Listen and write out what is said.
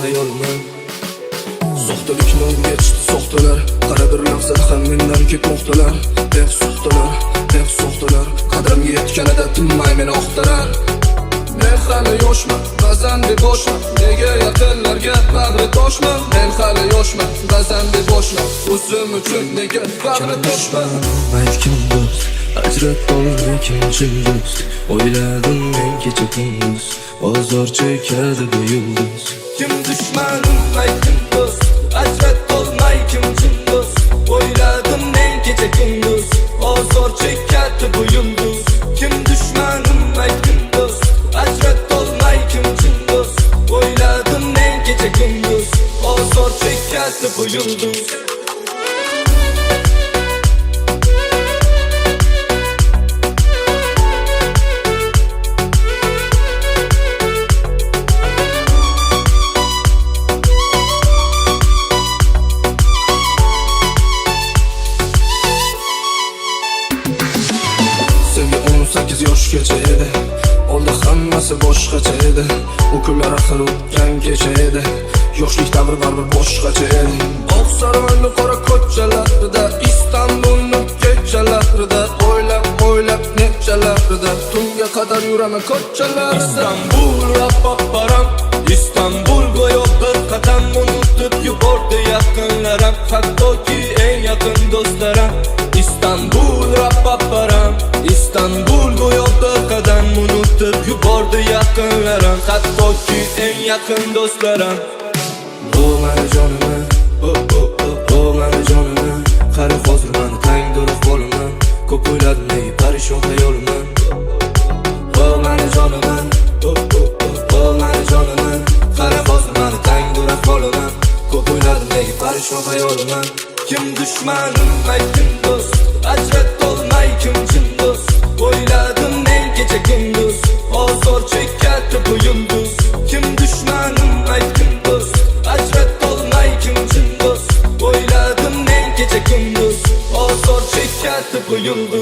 hayolman. Soxtalikni o'rgatishdi soxtalar, qara bir lahzada ham mendan ketmoqdalar. Soxtalar, qadrimga yetganida tinmay meni oqtarar. Men hali yoshman, ba'zan beboshman, nega yaqinlarga bag'ri toshman. Men hali yoshman, ba'zan beboshman, o'zim uchun nega bag'ri toshman. Aytgin do'st, ajratib olmagan do'st, o'yladim men kecha kunduz, ozor chekadi bu yulduz. Kim dushmanim aytgin do'st, ajratib olmagan do'st, o'yladim men kecha kunduz, ozor chekadi bu yulduz. Kim dushmanim aytgin do'st, ajratib olmagan do'st, o'yladim men kecha kunduz, ozor chekadi bu yulduz. Sevgi 18 yoshgacha edi, oldi hammasi boshqacha edi. U kunlar axir o'tgan kecha edi, yoshlik davri baribir boshqacha edi. Oqsaroyning qora ko'chalarida, Istanbulning kechalarida, o'ylab nechalarida, tunga qadar yuraman ko'chalarda. Istanbul rapaparam, Istanbul go'yo bir qadam unutib yubordi yaqinlarim, hattoki eng yaqin do'stlarim. Istanbul rapaparam, Istanbul go'yo bir qadam unutib yubordi yaqinlarim, hattoki eng yaqin do'stlarim. O mani jonim, o mani jonim, qara hozir mani tang durib bo'laman. Ko'p o'yladim nega parishon hayolimdan. O mani jonim, o mani jonim, qara hozir mani tang durib bo'laman. Ko'p o'yladim nega parishon hayolimdan. Kim dushmanim aytgin do'st, ajratib olmagan do'st, o'yladim men kecha kunduz, ozor chekadi bu yulduz. Kim dushmanim aytgin do'st, ajratib olmagan do'st, o'yladim men kecha kunduz, ozor chekadi bu yulduz.